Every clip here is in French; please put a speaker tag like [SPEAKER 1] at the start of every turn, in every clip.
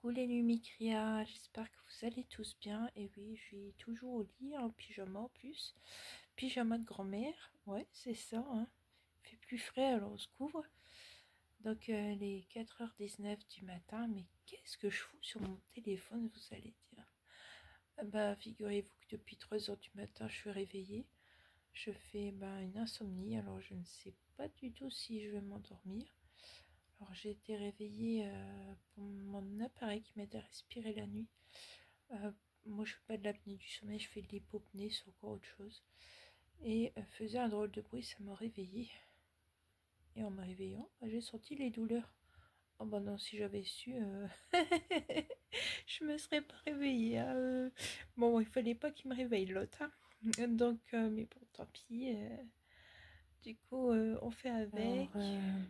[SPEAKER 1] Coucou les Lumicria, j'espère que vous allez tous bien. Et oui, je suis toujours au lit, en pyjama en plus. Pyjama de grand-mère, ouais, c'est ça, hein. Il fait plus frais, alors on se couvre. Donc, les 4h19 du matin, mais qu'est-ce que je fous sur mon téléphone, vous allez dire. Bah, figurez-vous que depuis 3h du matin, je suis réveillée. Je fais une insomnie, alors je ne sais pas du tout si je vais m'endormir. Alors j'ai été réveillée pour mon appareil qui m'aide à respirer la nuit. Moi je fais pas de l'apnée du sommeil, je fais de l'hypopnée, c'est encore autre chose. Et faisait un drôle de bruit, ça m'a réveillée. Et en me réveillant, j'ai senti les douleurs. Oh bah non, si j'avais su, je me serais pas réveillée. Hein. Bon, il fallait pas qu'il me réveille l'autre. Hein. Donc, mais bon, tant pis. Du coup, on fait avec.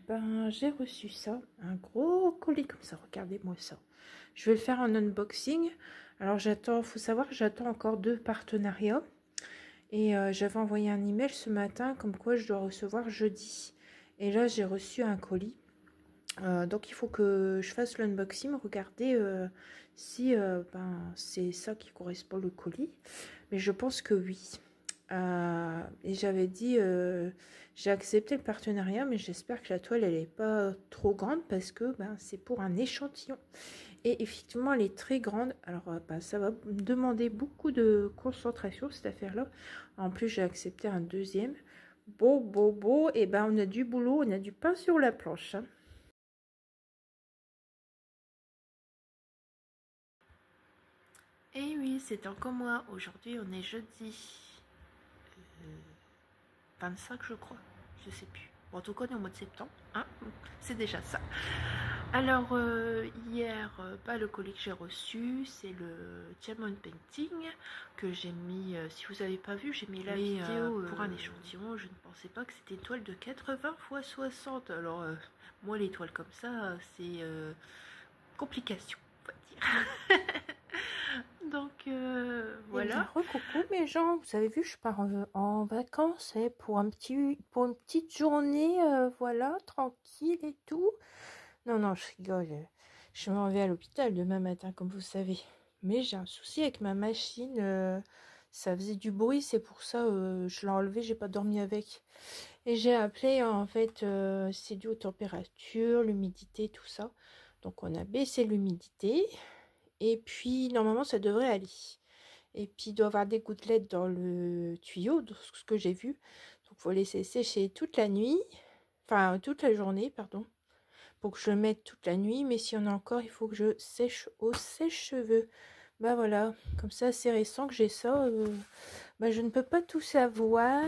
[SPEAKER 2] Alors, j'ai reçu ça, un gros colis comme ça, regardez-moi ça. Je vais le faire en unboxing. Alors j'attends, faut savoir que j'attends encore 2 partenariats. Et j'avais envoyé un email ce matin comme quoi je dois recevoir jeudi. Et là j'ai reçu un colis. Donc il faut que je fasse l'unboxing, regarder si c'est ça qui correspond au colis. Mais je pense que oui. Et j'avais dit, j'ai accepté le partenariat, mais j'espère que la toile elle est pas trop grande parce que c'est pour un échantillon. Et effectivement, elle est très grande. Alors, ça va me demander beaucoup de concentration cette affaire-là. En plus, j'ai accepté un deuxième. Beau. Et on a du boulot, on a du pain sur la planche. Hein.
[SPEAKER 1] Et oui, c'est encore moi. Aujourd'hui, on est jeudi 25, je crois. Je sais plus. Bon, en tout cas, on est au mois de septembre. Hein, c'est déjà ça. Alors, hier, le colis que j'ai reçu, c'est le Diamond Painting que j'ai mis. Si vous n'avez pas vu, j'ai mis la vidéo pour un échantillon. Je ne pensais pas que c'était une toile de 80 x 60. Alors, moi, les toiles comme ça, c'est complication, on va dire. Donc voilà.
[SPEAKER 2] Coucou mes gens, vous avez vu, je pars en vacances pour une petite journée, voilà, tranquille et tout. Non, je rigole. Je m'en vais à l'hôpital demain matin, comme vous savez. Mais j'ai un souci avec ma machine. Ça faisait du bruit, c'est pour ça je l'ai enlevé, j'ai pas dormi avec. Et j'ai appelé, en fait, c'est dû aux températures, l'humidité, tout ça. Donc on a baissé l'humidité. Et puis, normalement, ça devrait aller. Et puis, il doit y avoir des gouttelettes dans le tuyau, de ce que j'ai vu. Donc, il faut laisser sécher toute la nuit. Enfin, toute la journée, pardon. Pour que je le mette toute la nuit. Mais s'il y en a encore, il faut que je sèche au sèche-cheveux. Voilà. Comme ça, c'est récent que j'ai ça. Je ne peux pas tout savoir.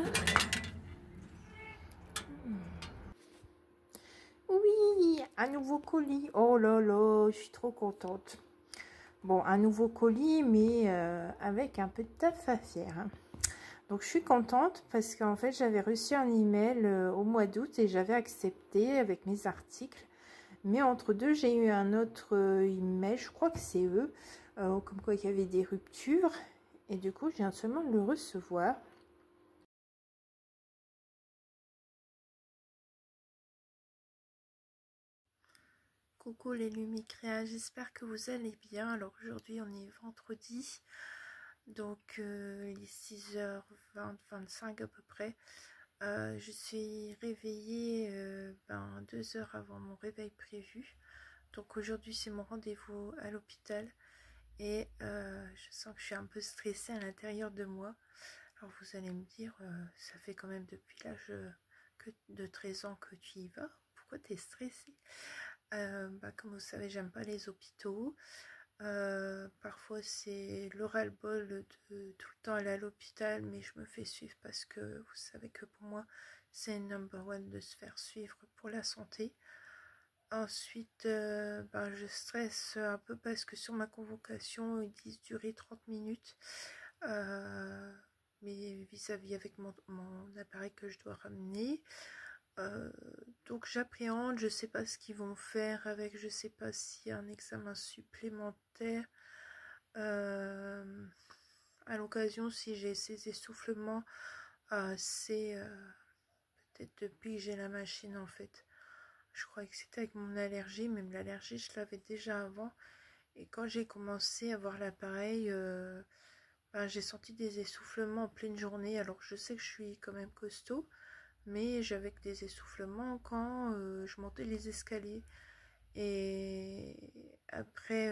[SPEAKER 2] Oui, un nouveau colis. Oh là là, je suis trop contente. Bon, un nouveau colis, mais avec un peu de taf à faire. Hein. Donc, je suis contente parce qu'en fait, j'avais reçu un email au mois d'août et j'avais accepté avec mes articles. Mais entre deux, j'ai eu un autre email, je crois que c'est eux, comme quoi il y avait des ruptures. Et du coup, je viens seulement de le recevoir.
[SPEAKER 1] Coucou les Lumicréa, j'espère que vous allez bien. Alors aujourd'hui on est vendredi, donc il est 6h20, 25 à peu près. Je suis réveillée 2 heures avant mon réveil prévu. Donc aujourd'hui c'est mon rendez-vous à l'hôpital et je sens que je suis un peu stressée à l'intérieur de moi. Alors vous allez me dire, ça fait quand même depuis l'âge de 13 ans que tu y vas. Pourquoi tu es stressée? Comme vous savez, j'aime pas les hôpitaux. Parfois c'est le ras-le-bol de tout le temps aller à l'hôpital, mais je me fais suivre parce que vous savez que pour moi c'est number one de se faire suivre pour la santé. Ensuite je stresse un peu parce que sur ma convocation ils disent durer 30 minutes, mais vis-à-vis avec mon appareil que je dois ramener. Donc j'appréhende, je sais pas ce qu'ils vont faire avec, je sais pas s'il y a un examen supplémentaire à l'occasion, si j'ai ces essoufflements, c'est peut-être depuis que j'ai la machine en fait. Je croyais que c'était avec mon allergie, même l'allergie je l'avais déjà avant Et quand j'ai commencé à voir l'appareil, ben, j'ai senti des essoufflements en pleine journée. Alors je sais que je suis quand même costaud, mais j'avais que des essoufflements quand je montais les escaliers. Et après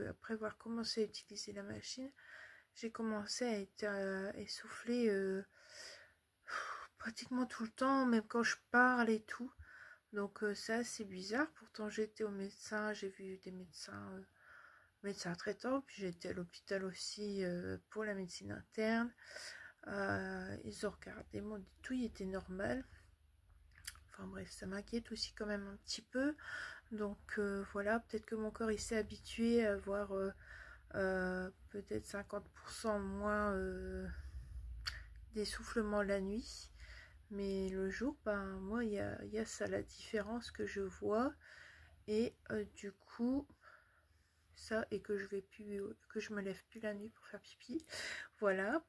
[SPEAKER 1] après avoir commencé à utiliser la machine, j'ai commencé à être essoufflée pratiquement tout le temps, même quand je parle et tout. Donc c'est assez bizarre. Pourtant j'ai été au médecin, j'ai vu des médecins traitants, puis j'ai été à l'hôpital aussi pour la médecine interne. Ils ont regardé, m'ont dit tout y était normal. Enfin bref, ça m'inquiète aussi quand même un petit peu. Donc voilà, peut-être que mon corps il s'est habitué à avoir peut-être 50% moins d'essoufflement la nuit. Mais le jour, ben moi il y a ça la différence que je vois. Et du coup, ça et que je me lève plus la nuit pour faire pipi. Voilà,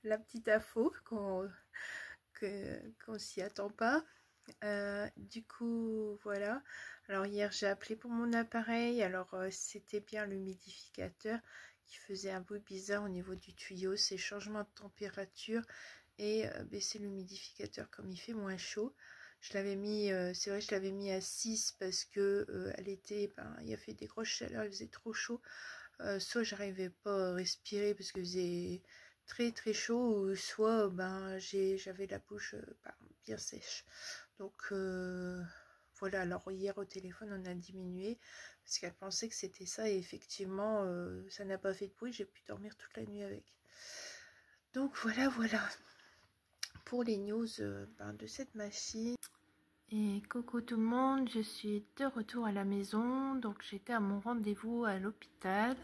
[SPEAKER 1] la petite info qu'on s'y attend pas. Du coup, voilà. Alors hier, j'ai appelé pour mon appareil. Alors c'était bien l'humidificateur qui faisait un bruit bizarre au niveau du tuyau. C'est changement de température et baisser l'humidificateur comme il fait moins chaud. Je l'avais mis, c'est vrai, je l'avais mis à 6 parce que il a fait des grosses chaleurs, il faisait trop chaud. Soit j'arrivais pas à respirer parce que faisait très très chaud, ou soit j'avais la bouche bien sèche. Donc voilà, alors hier au téléphone on a diminué parce qu'elle pensait que c'était ça et effectivement ça n'a pas fait de bruit, j'ai pu dormir toute la nuit avec. Donc voilà pour les news de cette machine. Et coucou tout le monde, je suis de retour à la maison, donc j'étais à mon rendez-vous à l'hôpital.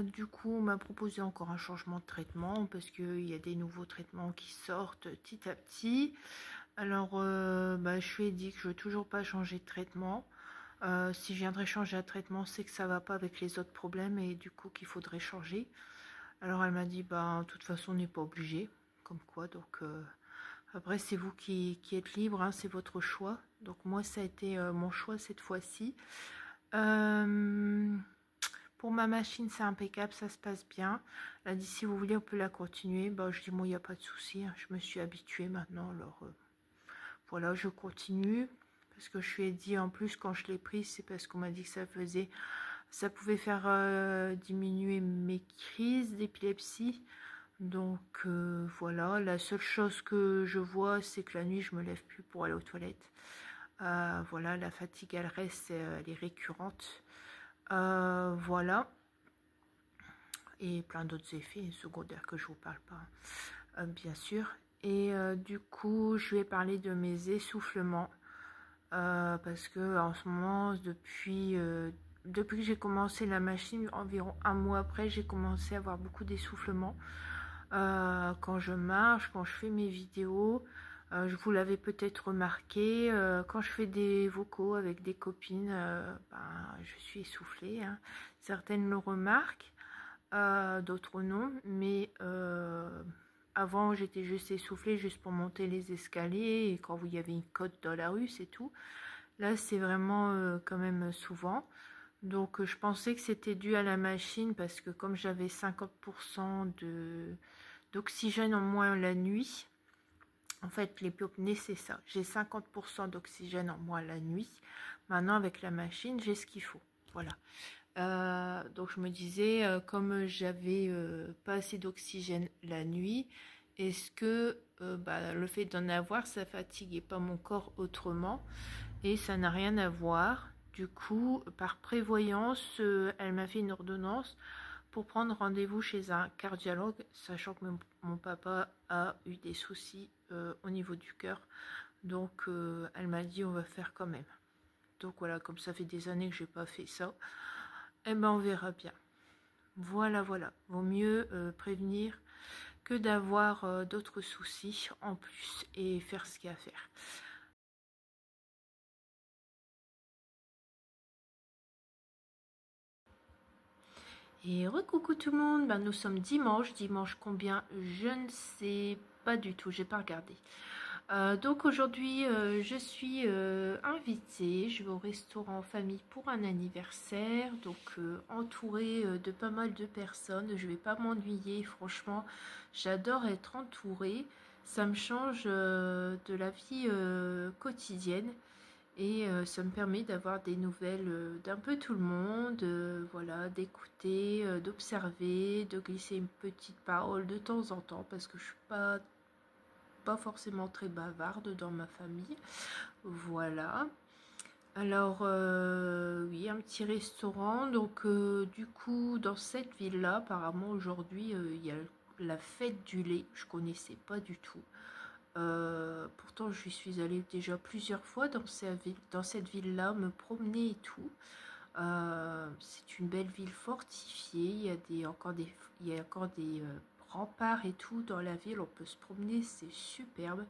[SPEAKER 1] Du coup on m'a proposé encore un changement de traitement parce qu'il y a des nouveaux traitements qui sortent petit à petit. Alors je lui ai dit que je ne veux toujours pas changer de traitement. Si je viendrais changer de traitement, c'est que ça va pas avec les autres problèmes et du coup qu'il faudrait changer. Alors elle m'a dit de toute façon on n'est pas obligé, comme quoi. Donc après c'est vous qui êtes libre, hein, c'est votre choix. Donc moi ça a été mon choix cette fois-ci. Pour ma machine c'est impeccable, ça se passe bien. Elle a dit si vous voulez on peut la continuer. Je dis moi il n'y a pas de souci, hein, je me suis habituée maintenant. Alors voilà, je continue parce que je lui ai dit en plus quand je l'ai prise, c'est parce qu'on m'a dit que ça pouvait faire diminuer mes crises d'épilepsie. Donc voilà, la seule chose que je vois, c'est que la nuit je me lève plus pour aller aux toilettes. Voilà, la fatigue elle reste, elle est récurrente. Voilà, et plein d'autres effets secondaires que je vous parle pas, bien sûr. Et du coup je vais parler de mes essoufflements parce que en ce moment depuis que j'ai commencé la machine, environ un mois après, j'ai commencé à avoir beaucoup d'essoufflements quand je marche, quand je fais mes vidéos. Je vous l'avais peut-être remarqué, quand je fais des vocaux avec des copines, je suis essoufflée, hein. Certaines le remarquent, d'autres non, mais avant j'étais juste essoufflée juste pour monter les escaliers et quand il y avait une côte dans la rue, c'est tout. Là c'est vraiment quand même souvent. Donc je pensais que c'était dû à la machine parce que comme j'avais 50% d'oxygène en moins la nuit, en fait les pyopnées c'est ça, j'ai 50% d'oxygène en moins la nuit. Maintenant avec la machine j'ai ce qu'il faut, voilà. Donc je me disais comme j'avais pas assez d'oxygène la nuit, est-ce que le fait d'en avoir ça fatiguait pas mon corps autrement? Et ça n'a rien à voir. Du coup par prévoyance elle m'a fait une ordonnance pour prendre rendez-vous chez un cardiologue, sachant que mon papa a eu des soucis au niveau du cœur. Donc elle m'a dit on va faire quand même. Donc voilà, comme ça fait des années que j'ai pas fait ça, on verra bien. Voilà, vaut mieux prévenir que d'avoir d'autres soucis en plus et faire ce qu'il y a à faire. Et recoucou tout le monde, nous sommes dimanche combien je ne sais pas du tout, j'ai pas regardé. Donc aujourd'hui, je suis invitée. Je vais au restaurant en famille pour un anniversaire, donc entourée de pas mal de personnes. Je vais pas m'ennuyer, franchement. J'adore être entourée. Ça me change de la vie quotidienne et ça me permet d'avoir des nouvelles d'un peu tout le monde, voilà, d'écouter, d'observer, de glisser une petite parole de temps en temps parce que je suis pas forcément très bavarde dans ma famille. Voilà. Alors, oui, un petit restaurant. Donc, du coup, dans cette ville-là, apparemment, aujourd'hui, il y a la fête du lait. Je connaissais pas du tout. Pourtant, je suis allée déjà plusieurs fois dans cette ville-là, me promener et tout. C'est une belle ville fortifiée. Il y a encore des remparts et tout dans la ville. On peut se promener, c'est superbe.